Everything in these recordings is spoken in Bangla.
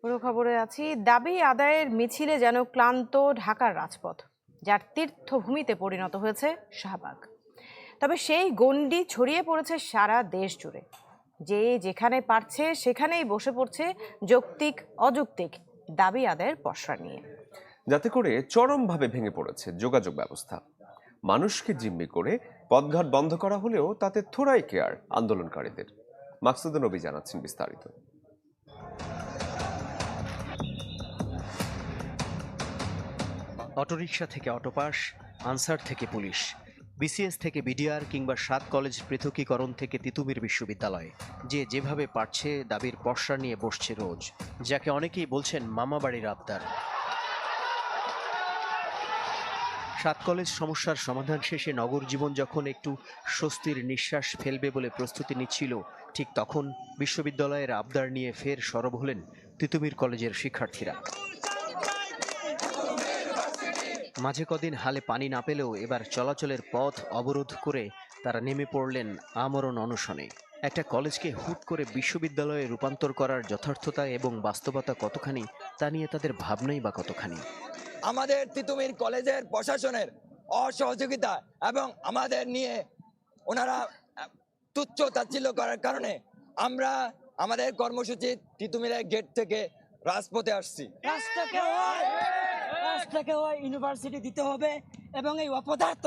পুরো খবরে আছি। দাবি আদায়ের মিছিলে যেন ক্লান্ত ঢাকার রাজপথ, যার তীর্থভূমিতে পরিণত হয়েছে শাহবাগ। তবে সেই গণ্ডি ছড়িয়ে পড়েছে সারা দেশ জুড়ে। যে যেখানে পারছে সেখানেই বসে পড়ছে যৌক্তিক অযৌক্তিক দাবি আদায়ের পসরা নিয়ে, যাতে করে চরমভাবে ভেঙে পড়েছে যোগাযোগ ব্যবস্থা। মানুষকে জিম্মি করে পথঘাট বন্ধ করা হলেও তাতে থোড়াই কেয়ার আন্দোলনকারীদের। মাকসুদুন নবী জানাচ্ছেন বিস্তারিত। অটোরিকশা থেকে অটোপাস, আনসার থেকে পুলিশ, বিসিএস থেকে বিডিআর কিংবা 7 কলেজ পৃথকীকরণ থেকে তিতুমির বিশ্ববিদ্যালয়, যে যেভাবে পারছে দাবির পসরা নিয়ে বসছে রোজ, যাকে অনেকেই বলছেন মামাবাড়ির আবদার। 7 কলেজ সমস্যার সমাধান শেষে নগর জীবন যখন একটু স্বস্তির নিঃশ্বাস ফেলবে বলে প্রস্তুতি নিচ্ছিল, ঠিক তখন বিশ্ববিদ্যালয়ের আবদার নিয়ে ফের সরব হলেন তিতুমির কলেজের শিক্ষার্থীরা। মাঝে কদিন হালে পানি না পেলেও এবার চলাচলের পথ অবরোধ করে তারা নেমে পড়লেন আমরণ অনশনে। একটা কলেজকে হুট করে বিশ্ববিদ্যালয়ে রূপান্তর করার যথার্থতা এবং বাস্তবতা কতখানি তা নিয়ে তাদের ভাবনাই বা কতখানি। আমাদের তিতুমির কলেজের প্রশাসনের অসহযোগিতা এবং আমাদের নিয়ে ওনারা তুচ্ছ তাচ্ছিল্য করার কারণে আমরা আমাদের কর্মসূচি তিতুমিরের গেট থেকে রাজপথে আসছি। ইউনিভার্সিটি দিতে হবে এবং এই অপদার্থ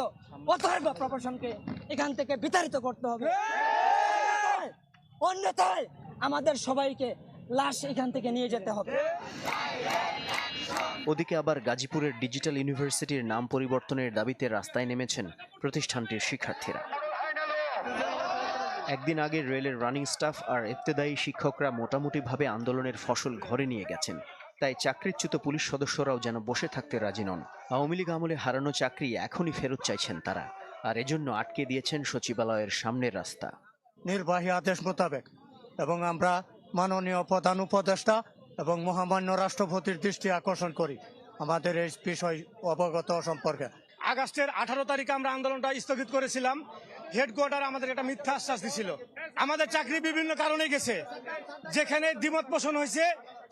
অথর্ব প্রশাসনকে এখান থেকে বিতাড়িত করতে হবে। অন্যথায় আমাদের সবাইকে লাশ এখান থেকে নিয়ে যেতে হবে। ওদিকে আবার গাজীপুরের ডিজিটাল ইউনিভার্সিটির নাম পরিবর্তনের দাবিতে রাস্তায় নেমেছেন প্রতিষ্ঠানটির শিক্ষার্থীরা। একদিন আগে রেলের রানিং স্টাফ আর ইবতেদায়ী শিক্ষকরা মোটামুটিভাবে আন্দোলনের ফসল ঘরে নিয়ে গেছেন। তাই চাকরিচ্যুত পুলিশ সদস্যরাও যেন বসে থাকতে রাজি নন। আওয়ামী লীগ আমলে হারানো চাকরি এখনই ফেরত চাইছেন তারা, আর এজন্য আটকে দিয়েছেন সচিবালয়ের সামনের রাস্তা। নির্বাহী আদেশ মোতাবেক এবং আমরা মাননীয় প্রধান উপদেষ্টা এবং মহামান্য রাষ্ট্রপতির দৃষ্টি আকর্ষণ করি আমাদের এই বিষয় অবগত সম্পর্কে। আগস্টের 18 তারিখে আমরা আন্দোলনটা স্থগিত করেছিলাম। হেডকোয়ার্টার আমাদের একটা মিথ্যা আশ্বাস দিছিল। আমাদের চাকরি বিভিন্ন কারণে গেছে, যেখানে দ্বিমত পোষণ হয়েছে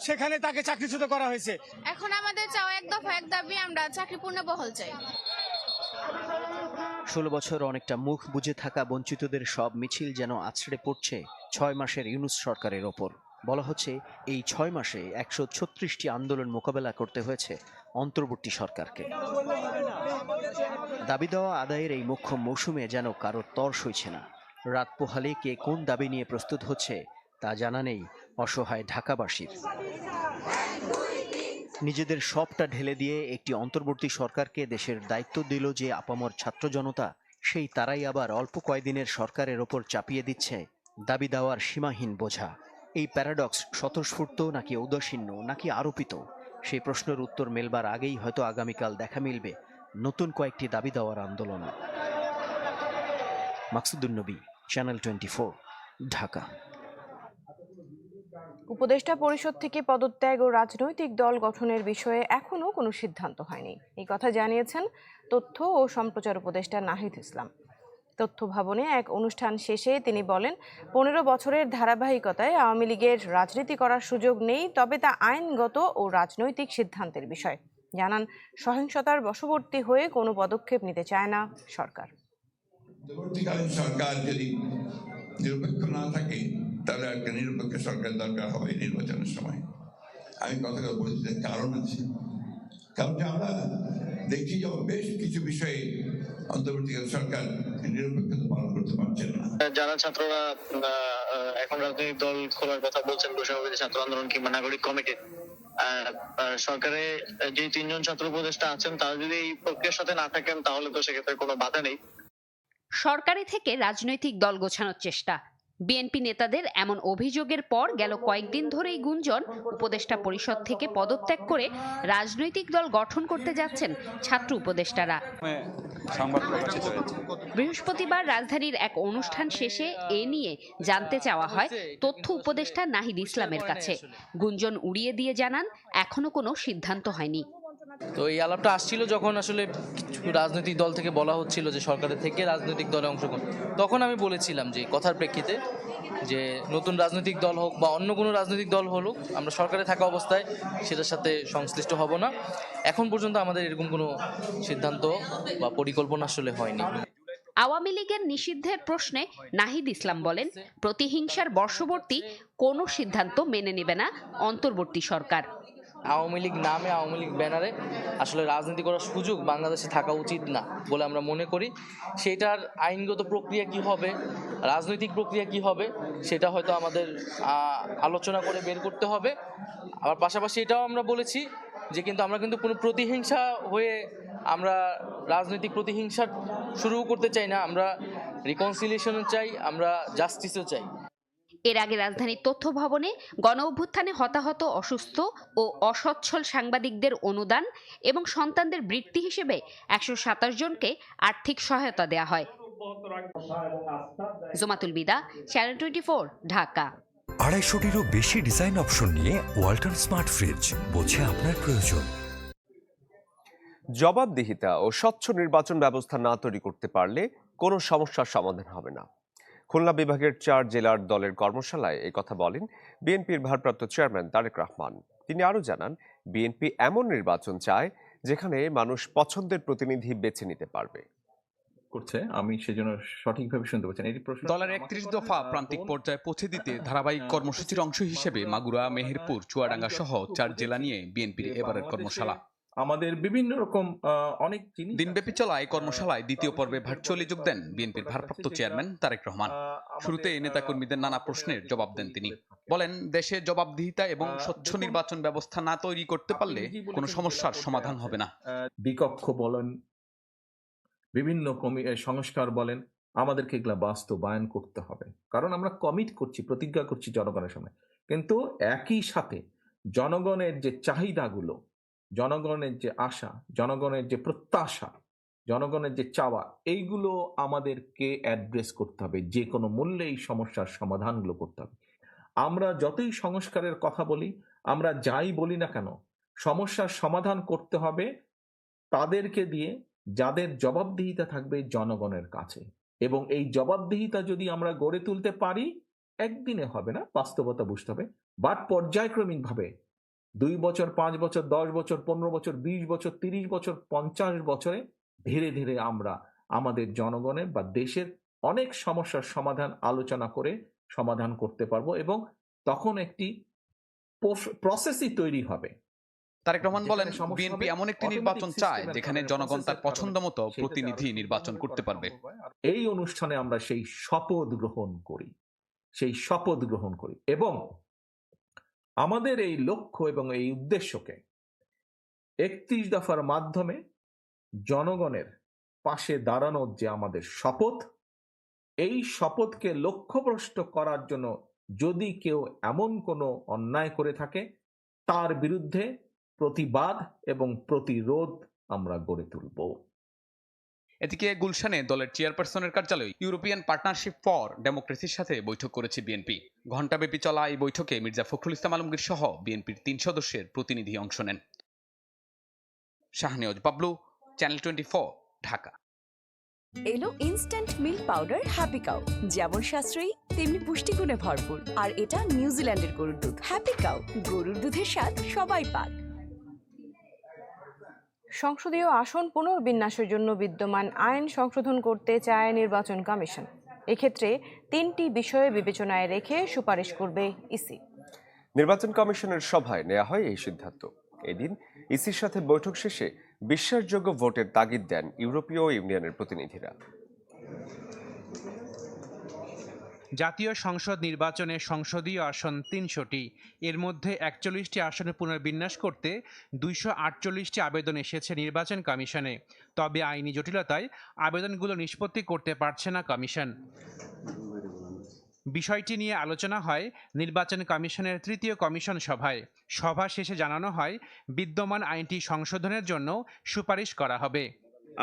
সেখানে তাকে চাকরিচ্যুত করা হয়েছে। এখন আমাদের চাওয়া এক দফা এক দাবি, আমরা চাকরি পুনর্বহাল চাই। 16 বছর অনেকটা মুখ বুজে থাকা বঞ্চিতদের সব মিছিল যেন আছড়ে পড়ছে 6 মাসের ইউনূস সরকারের ওপর। বলা হচ্ছে এই 6 মাসে 136টি আন্দোলন মোকাবেলা করতে হয়েছে অন্তর্বর্তী সরকারকে। দাবি দেওয়া আদায়ের এই মোক্ষম মৌসুমে যেন কারোর তর সইছে না। রাত পোহালে কে কোন দাবি নিয়ে প্রস্তুত হচ্ছে তা জানা নেই অসহায় ঢাকাবাসীর। নিজেদের সবটা ঢেলে দিয়ে একটি অন্তর্বর্তী সরকারকে দেশের দায়িত্ব দিল যে আপামর ছাত্র জনতা, সেই তারাই আবার অল্প কয়েকদিনের সরকারের ওপর চাপিয়ে দিচ্ছে দাবি দেওয়ার সীমাহীন বোঝা। এই প্যারাডক্স স্বতঃস্ফূর্ত নাকি ঔদাসীন্য নাকি আরোপিত, সেই প্রশ্নের উত্তর মেলবার আগেই হয়তো আগামীকাল দেখা মিলবে নতুন কয়েকটি দাবি দেওয়ার আন্দোলনে। মাকসুদুন নবী, চ্যানেল 24, ঢাকা। উপদেষ্টা পরিষদ থেকে পদত্যাগ ও রাজনৈতিক দল গঠনের বিষয়ে এখনো কোনো সিদ্ধান্ত হয়নি, এই কথা জানিয়েছেন তথ্য ও সম্প্রচার উপদেষ্টা নাহিদ ইসলাম। তথ্য ভবনে এক অনুষ্ঠান শেষে তিনি বলেন, 15 বছরের ধারাবাহিকতায় আওয়ামী লীগের রাজনীতি করার সুযোগ নেই, তবে তা আইনগত ও রাজনৈতিক সিদ্ধান্তের বিষয়। জানান, সহিংসতার বশবর্তী হয়ে কোনো পদক্ষেপ নিতে চায় না সরকার। সরকার যদি নিরপেক্ষ না থাকে তাহলে একটা নিরপেক্ষ সরকার দরকার হবে নির্বাচনের সময়। আমি কথাটা বলছি, কারণ আছে। কারণ আমরা দেখছি যে বেশ কিছু বিষয়ে অন্তর্বর্তীকালীন সরকার নিরপেক্ষতা পালন করতে পারছেন না। যারা ছাত্ররা এখন রাজনৈতিক দল খোলার কথা বলছেন, বৈষম্যবিরোধী ছাত্র আন্দোলন কিংবা নাগরিক কমিটি, সরকারে যে 3 জন ছাত্র উপদেষ্টা আছেন তারা যদি এই প্রক্রিয়ার সাথে না থাকেন তাহলে তো সেক্ষেত্রে কোনো বাধা নেই। সরকারি থেকে রাজনৈতিক দল গোছানোর চেষ্টা, বিএনপি নেতাদের এমন অভিযোগের পর গেল কয়েকদিন ধরেই গুঞ্জন উপদেষ্টা পরিষদ থেকে পদত্যাগ করে রাজনৈতিক দল গঠন করতে যাচ্ছেন ছাত্র উপদেষ্টারা। বৃহস্পতিবার রাজধানীর এক অনুষ্ঠান শেষে এ নিয়ে জানতে চাওয়া হয় তথ্য উপদেষ্টা নাহিদ ইসলামের কাছে। গুঞ্জন উড়িয়ে দিয়ে জানান, এখনো কোনো সিদ্ধান্ত হয়নি। তো এই আলাপটা আসছিল যখন আসলে কিছু রাজনৈতিক দল থেকে বলা হচ্ছিল যে সরকারের থেকে রাজনৈতিক দলে অংশগ্রহণ, তখন আমি বলেছিলাম যে কথার প্রেক্ষিতে যে নতুন রাজনৈতিক দল হোক বা অন্য কোনো রাজনৈতিক দল হলো, আমরা সরকারে থাকা অবস্থায় সেটার সাথে সংশ্লিষ্ট হব না। এখন পর্যন্ত আমাদের এরকম কোনো সিদ্ধান্ত বা পরিকল্পনা আসলে হয়নি। আওয়ামী লীগের নিষিদ্ধের প্রশ্নে নাহিদ ইসলাম বলেন, প্রতিহিংসার বর্ষবর্তী কোনো সিদ্ধান্ত মেনে নেবে না অন্তর্বর্তী সরকার। আওয়ামী লীগ নামে, আওয়ামী লীগ ব্যানারে আসলে রাজনীতি করার সুযোগ বাংলাদেশে থাকা উচিত না বলে আমরা মনে করি। সেটার আইনগত প্রক্রিয়া কি হবে, রাজনৈতিক প্রক্রিয়া কি হবে, সেটা হয়তো আমাদের আলোচনা করে বের করতে হবে। আবার পাশাপাশি এটাও আমরা বলেছি যে আমরা কিন্তু কোনো প্রতিহিংসা হয়ে আমরা রাজনৈতিক প্রতিহিংসা শুরু করতে চাই না। আমরা রিকনসিলিয়েশনও চাই, আমরা জাস্টিসও চাই। এর আগে রাজধানীর তথ্য ভবনে গণ অভ্যুত্থানে হতাহত, অসুস্থ ও অসচ্ছল সাংবাদিকদের অনুদান এবং সন্তানদের বৃত্তি হিসেবে 127 জনকে আর্থিক সহায়তা দেয়া হয়। জোমাতুল বিদা, চ্যানেল 24, ঢাকা। 250-টিরও বেশি ডিজাইন অপশন নিয়ে ওয়ালটন স্মার্ট ফ্রিজ, বোঝে আপনার প্রয়োজন। জবাবদিহিতা ও স্বচ্ছ নির্বাচন ব্যবস্থা না তৈরি করতে পারলে কোনো সমস্যার সমাধান হবে না। খুলনা বিভাগের 4 জেলার দলের কর্মশালায় এই কথা বলেন বিএনপির ভারপ্রাপ্ত চেয়ারম্যান তারেক রহমান। তিনি আরও জানান, বিএনপি এমন নির্বাচন চায় যেখানে মানুষ পছন্দের প্রতিনিধি বেছে নিতে পারবে। আমি সেজন্য সঠিকভাবে শুনতে পাচ্ছি না। দলের 31 দফা প্রান্তিক পর্যায়ে পৌঁছে দিতে ধারাবাহিক কর্মসূচির অংশ হিসেবে মাগুরা, মেহেরপুর, চুয়াডাঙ্গা সহ 4 জেলা নিয়ে বিএনপির এবারের কর্মশালা। আমাদের বিভিন্ন রকম অনেক দিনব্যাপী চলা এই কর্মশালায় দ্বিতীয় পর্বে ভার্চুয়ালি যোগ দেন বিএনপির ভারপ্রাপ্ত চেয়ারম্যান তারেক রহমান। শুরুতে নেতাকর্মীদের নানা প্রশ্নের জবাব দেন তিনি। বলেন, দেশে জবাবদিহিতা এবং স্বচ্ছ নির্বাচন ব্যবস্থা না তৈরি করতে পারলে কোনো সমস্যার সমাধান হবে না। বিকক্ষ বলেন, বিভিন্ন সংস্কার বলেন, আমাদেরকে এগুলা বাস্তবায়ন করতে হবে। কারণ আমরা কমিট করছি, প্রতিজ্ঞা করছি জনগণের সামনে। কিন্তু একই সাথে জনগণের যে চাহিদাগুলো, জনগণের যে আশা, জনগণের যে প্রত্যাশা, জনগণের যে চাওয়া, এইগুলো আমাদেরকে অ্যাড্রেস করতে হবে। যে কোনো মূল্যে এই সমস্যার সমাধানগুলো করতে হবে। আমরা যতই সংস্কারের কথা বলি, আমরা যাই বলি না কেন, সমস্যার সমাধান করতে হবে তাদেরকে দিয়ে যাদের জবাবদিহিতা থাকবে জনগণের কাছে। এবং এই জবাবদিহিতা যদি আমরা গড়ে তুলতে পারি, একদিনে হবে না, বাস্তবতা বুঝতে হবে। বাট পর্যায়ক্রমিক ভাবে 2 বছর, 5 বছর, 10 বছর, 15 বছর, 20 বছর, 30 বছর, 50 বছরে ধীরে ধীরে আমরা আমাদের জনগণের বা দেশের অনেক সমস্যার সমাধান আলোচনা করে সমাধান করতে পারবো। এবং তখন একটি প্রসেসই তৈরি হবে। তারেক রহমান বলেন, বিএনপি এমন একটি নির্বাচন চায় যেখানে জনগণ তার পছন্দ মতো প্রতিনিধি নির্বাচন করতে পারবে। এই অনুষ্ঠানে আমরা সেই শপথ গ্রহণ করি এবং আমাদের এই লক্ষ্য এবং এই উদ্দেশ্যকে 31 দফার মাধ্যমে জনগণের পাশে দাঁড়ানোর যে আমাদের শপথ, এই শপথকে লক্ষ্যভ্রষ্ট করার জন্য যদি কেউ এমন কোনো অন্যায় করে থাকে, তার বিরুদ্ধে প্রতিবাদ এবং প্রতিরোধ আমরা গড়ে তুলব। এদিকে গুলশানে দলের চেয়ারপারসনের কার্যালয়ে ইউরোপিয়ান পার্টনারশিপ ফর ডেমোক্রেসির সাথে বৈঠক করেছে বিএনপি। ঘণ্টাব্যাপী চলা এই বৈঠকে মির্জা ফখরুল ইসলাম আলমগীর সহ বিএনপির 3 সদস্যের প্রতিনিধি অংশ নেন। শাহনেওয়াজ বাবলু, চ্যানেল 24, ঢাকা। এলো instant milk powder happy cow, যেমন সাশ্রয়ী তেমনি পুষ্টিগুণে ভরপুর। আর এটা নিউজিল্যান্ডের গরুর দুধ। হ্যাপি কাউ, গরুর দুধের স্বাদ সবাই পাক। সংসদীয় আসন পুনর্বিন্যাসের জন্য বিদ্যমান আইন সংশোধন করতে চায় নির্বাচন কমিশন। এক্ষেত্রে 3টি বিষয়ে বিবেচনায় রেখে সুপারিশ করবে ইসি। নির্বাচন কমিশনের সভায় নেওয়া হয় এই সিদ্ধান্ত। এদিন ইসির সাথে বৈঠক শেষে বিশ্বাসযোগ্য ভোটের তাগিদ দেন ইউরোপীয় ইউনিয়নের প্রতিনিধিরা। জাতীয় সংসদ নির্বাচনে সংসদীয় আসন 300টি, এর মধ্যে 41টি আসনে পুনর্বিন্যাস করতে 248টি আবেদন এসেছে নির্বাচন কমিশনে। তবে আইনি জটিলতায় আবেদনগুলো নিষ্পত্তি করতে পারছে না কমিশন। বিষয়টি নিয়ে আলোচনা হয় নির্বাচন কমিশনের 3য় কমিশন সভায়। সভা শেষে জানানো হয় বিদ্যমান আইনটি সংশোধনের জন্য সুপারিশ করা হবে।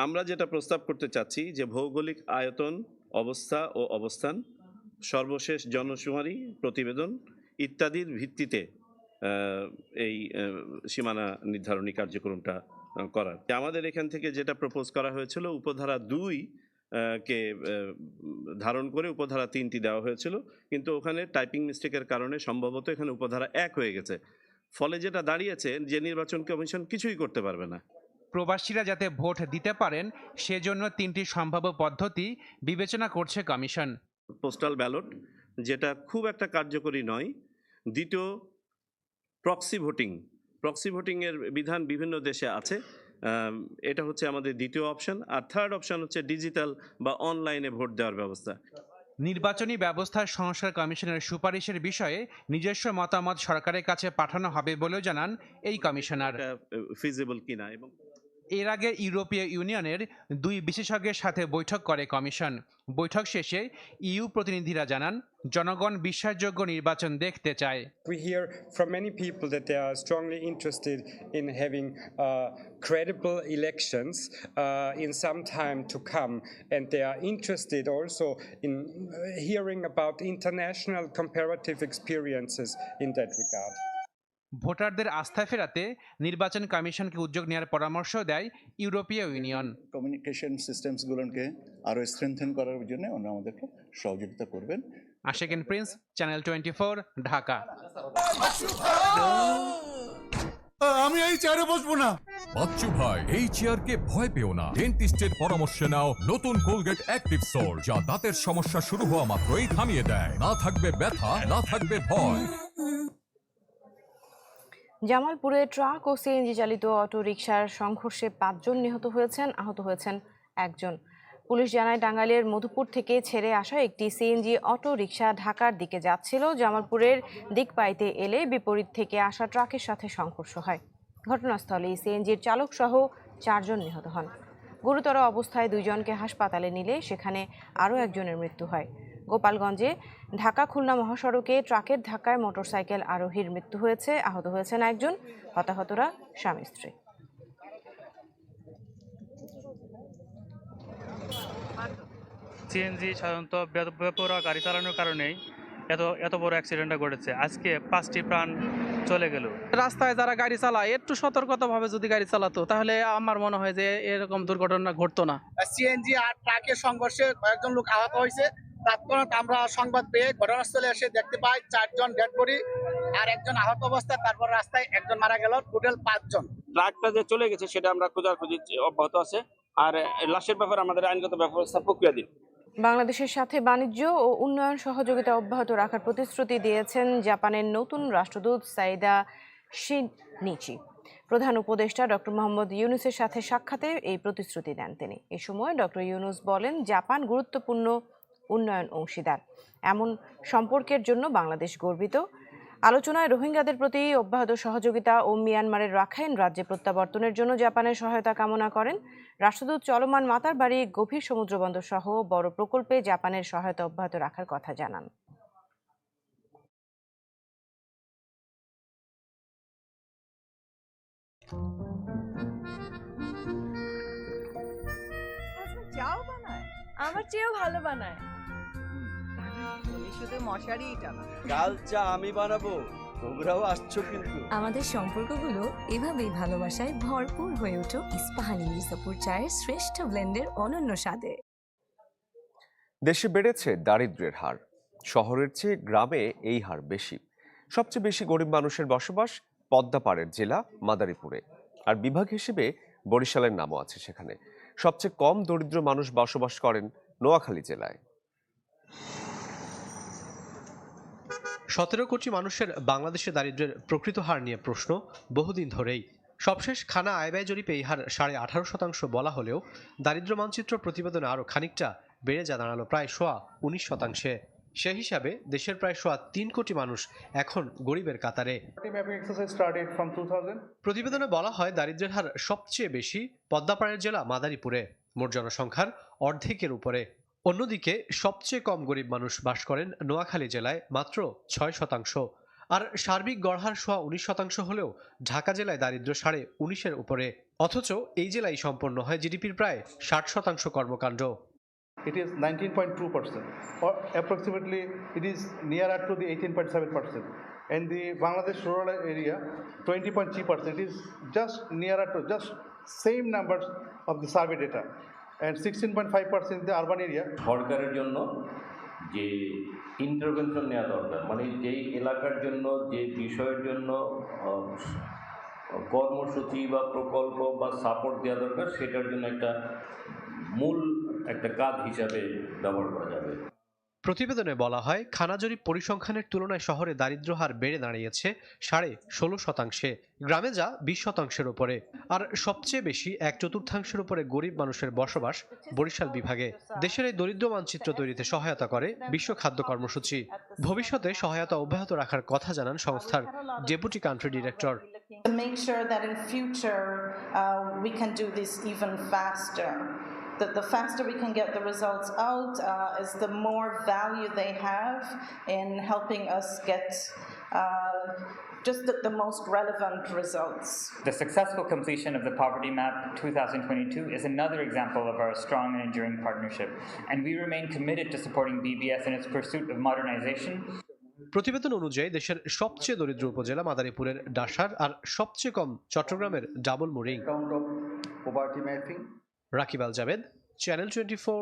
আমরা যেটা প্রস্তাব করতে চাচ্ছি যে ভৌগোলিক আয়তন, অবস্থা ও অবস্থান, সর্বশেষ জনশুমারি প্রতিবেদন ইত্যাদির ভিত্তিতে এই সীমানা নির্ধারণী কার্যক্রমটা করার। আমাদের এখান থেকে যেটা প্রপোজ করা হয়েছিল উপধারা 2 কে ধারণ করে উপধারা 3টি দেওয়া হয়েছিল, কিন্তু ওখানে টাইপিং মিস্টেকের কারণে সম্ভবত এখানে উপধারা 1 হয়ে গেছে। ফলে যেটা দাঁড়িয়েছে যে নির্বাচন কমিশন কিছুই করতে পারবে না। প্রবাসীরা যাতে ভোট দিতে পারেন সেজন্য 3টি সম্ভাব্য পদ্ধতি বিবেচনা করছে কমিশন। পোস্টাল ব্যালট, যেটা খুব একটা কার্যকরী নয়। দ্বিতীয়, প্রক্সি ভোটিং। প্রক্সি ভোটিংয়ের বিধান বিভিন্ন দেশে আছে, এটা হচ্ছে আমাদের দ্বিতীয় অপশন। আর থার্ড অপশন হচ্ছে ডিজিটাল বা অনলাইনে ভোট দেওয়ার ব্যবস্থা। নির্বাচনী ব্যবস্থার সংস্কার কমিশনের সুপারিশের বিষয়ে নিজস্ব মতামত সরকারের কাছে পাঠানো হবে বলেও জানান এই কমিশনার। ফিজিবল কিনা এবং এর আগে ইউরোপীয় ইউনিয়নের 2 বিশেষজ্ঞের সাথে বৈঠক করে কমিশন। বৈঠক শেষে ইইউ প্রতিনিধিরা জানান জনগণ বিশ্বাসযোগ্য নির্বাচন দেখতে চায়। We hear from many people that they are strongly interested in having credible elections in some time to come, and they are interested also in hearing about international comparative experiences in that regard. ভোটারদের আস্থা ফেরাতে নির্বাচন কমিশনকে উদ্যোগ নেওয়ার পরামর্শ দেয় ইউরোপীয় ইউনিয়ন। কমিউনিকেশন সিস্টেমসগুলোকে আরো স্ট্রেংথেন করার জন্য ওনারা আমাদেরকে সহযোগিতা করবেন। Ashikin Prince, channel 24, Dhaka. আমি এই চেয়ারে বসবো না। বাচ্চু ভাই, এই চেয়ারকে ভয় পেও না। ডেন্টিস্টের পরামর্শ নাও নতুন কোলগেট অ্যাক্টিভ সোল, যা দাঁতের সমস্যা শুরু হওয়া মাত্রই থামিয়ে দেয়। না থাকবে ব্যথা, না থাকবে ভয়। জামালপুরে ট্রাক ও সিএনজি চালিত অটো রিকশার সংঘর্ষে 5 জন নিহত হয়েছেন, আহত হয়েছেন 1 জন। পুলিশ জানায় টাঙ্গাইলের মধুপুর থেকে ছেড়ে আসা একটি সিএনজি অটো রিকশা ঢাকার দিকে যাচ্ছিল। জামালপুরের দিক পাইতে এলে বিপরীত থেকে আসা ট্রাকের সাথে সংঘর্ষ হয়। ঘটনাস্থলে সিএনজির চালক সহ 4 জন নিহত হন। গুরুতর অবস্থায় 2 জনকে হাসপাতালে নিলে সেখানে আরও 1 জনের মৃত্যু হয়। গোপালগঞ্জে ঢাকা খুলনা মহাসড়কে ট্রাকের ধাক্কায় মোটরসাইকেল আরোহীর মৃত্যু হয়েছে, আহত হয়েছেন 1 জন। হতাহতরা স্বামী স্ত্রী। সিএনজি সাধারণত বেপরোয়া গাড়ি চালানোর কারণেই এত বড় অ্যাক্সিডেন্টটা ঘটেছে। আজকে 5টি প্রাণ চলে গেল। রাস্তায় যারা গাড়ি চালায় একটু সতর্কতাভাবে যদি গাড়ি চালাতো তাহলে আমার মনে হয় যে এরকম দুর্ঘটনা ঘটতো না। সিএনজি আর ট্রাকের সংঘর্ষে কয়েকজন লোক আহত হয়েছে। তৎক্ষণাৎ আমরা সংবাদ পেয়ে ঘটনাস্থলে এসে দেখতে পাই 4 জন ডেড বডি আর 1 জন আহত অবস্থায়। তারপর রাস্তায় 1 জন মারা গেল, টোটাল 5 জন। ট্রাকটা যে চলে গেছে সেটা আমরা খোঁজাখুঁজি অব্যাহত আছে, আর লাশের ব্যাপারে আমাদের আইনগত ব্যবস্থা প্রক্রিয়াধীন। বাংলাদেশের সাথে বাণিজ্য ও উন্নয়ন সহযোগিতা অব্যাহত রাখার প্রতিশ্রুতি দিয়েছেন জাপানের নতুন রাষ্ট্রদূত সাইদা শিনিচি। প্রধান উপদেষ্টা ডক্টর মোহাম্মদ ইউনুসের সাথে সাক্ষাতে এই প্রতিশ্রুতি দেন তিনি। এ সময় ডক্টর ইউনুস বলেন, জাপান গুরুত্বপূর্ণ উন্নয়ন অংশীদার। এমন সম্পর্কের জন্য বাংলাদেশ গর্বিত। আলোচনায় রোহিঙ্গাদের প্রতি অব্যাহত সহযোগিতা ও মিয়ানমারের রাখাইন রাজ্যে প্রত্যাবর্তনের জন্য জাপানের সহায়তা কামনা করেন। রাষ্ট্রদূত চলমান মাতার বাড়ি, গভীর সমুদ্রবন্দর সহ বড় প্রকল্পে জাপানের সহায়তা অব্যাহত রাখার কথা জানান। আমার চেয়েও ভালো বানায়। শুধু মশারিই টানা। কাল চা আমি বানাবো, তোমরাও আসছো কিন্তু। আমাদের সম্পর্কগুলো এভাবেই ভালোবাসায় ভরপুর হয়ে ওঠে ইস্পাহানি মির্জাপুর চায়ের শ্রেষ্ঠ ব্লেন্ডের অনন্য স্বাদে। দেশে বেড়েছে দারিদ্র্যের হার। শহরের চেয়ে গ্রামে এই হার বেশি। সবচেয়ে বেশি গরিব মানুষের বসবাস পদ্মাপাড়ের জেলা মাদারীপুরে, আর বিভাগ হিসেবে বরিশালের নামও আছে সেখানে। সবচেয়ে কম দরিদ্র মানুষ বসবাস করেন নোয়াখালী জেলায়। 17 কোটি মানুষের বাংলাদেশে দারিদ্র্যের প্রকৃত হার নিয়ে প্রশ্ন বহুদিন ধরেই। সবশেষ খানা আয় ব্যয় জরিপে এই হার 18.5% বলা হলেও দারিদ্র্য মানচিত্র প্রতিবেদনে আরও খানিকটা বেড়ে যা দাঁড়ালো প্রায় 19%। সে হিসাবে দেশের প্রায় 3 কোটি মানুষ এখন গরিবের কাতারে। প্রতিবেদনে বলা হয় দারিদ্র্যের হার সবচেয়ে বেশি পদ্মাপাড়ের জেলা মাদারীপুরে, মোট জনসংখ্যার অর্ধেকের উপরে। অন্যদিকে সবচেয়ে কম গরিব মানুষ বাস করেন নোয়াখালী জেলায়, মাত্র 6%। আর সার্বিক গড়হার 19% হলেও ঢাকা জেলায় দারিদ্র্য 19.5-এর উপরে। অথচ এই জেলায় সম্পন্ন হয় জিডিপির প্রায় 60% কর্মকাণ্ড। It is 19.2%, or approximately it is nearer to the 18.7%. In the Bangladesh rural area, 20.3% is just nearer to just same numbers of the survey data, and 16.5% in the urban area. সরকারের জন্য যে ইন্টারভেনশন নেওয়া দরকার, মানে যেই এলাকার জন্য যে বিষয়ের জন্য কর্মসূচি বা প্রকল্প বা সাপোর্ট দেওয়া দরকার, সেটার জন্য একটা মূল একটা কাজ হিসাবে ব্যবহার করা যাবে। প্রতিবেদনে বলা হয়, খানা জরিপ পরিসংখ্যানের তুলনায় শহরে দারিদ্র্য হার বেড়ে দাঁড়িয়েছে 16.5%, গ্রামে যা 20% উপরে। আর সবচেয়ে বেশি 1/4 উপরে গরিব মানুষের বসবাস বরিশাল বিভাগে। দেশের এই দরিদ্র মানচিত্র তৈরিতে সহায়তা করে বিশ্ব খাদ্য কর্মসূচি। ভবিষ্যতে সহায়তা অব্যাহত রাখার কথা জানান সংস্থার deputy country director. Make sure that in future we can do this even faster. The faster we can get the results out is the more value they have in helping us get just the most relevant results. The successful completion of the Poverty Map 2022 is another example of our strong and enduring partnership, and we remain committed to supporting BBS in its pursuit of modernization. প্রতিবেদন অনুযায়ী দেশের সবচেয়ে দরিদ্র উপজেলা মাদারীপুরের ডাসার, আর সবচেয়ে কম চট্টগ্রামের ডাবলমুরিং। রাকিব আল জাবেদ, চ্যানেল 24,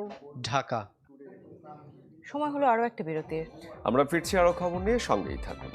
ঢাকা। সময় হলো আরো একটা বিরতির। আমরা ফিরছি আরো খবর নিয়ে, সঙ্গেই থাকুন।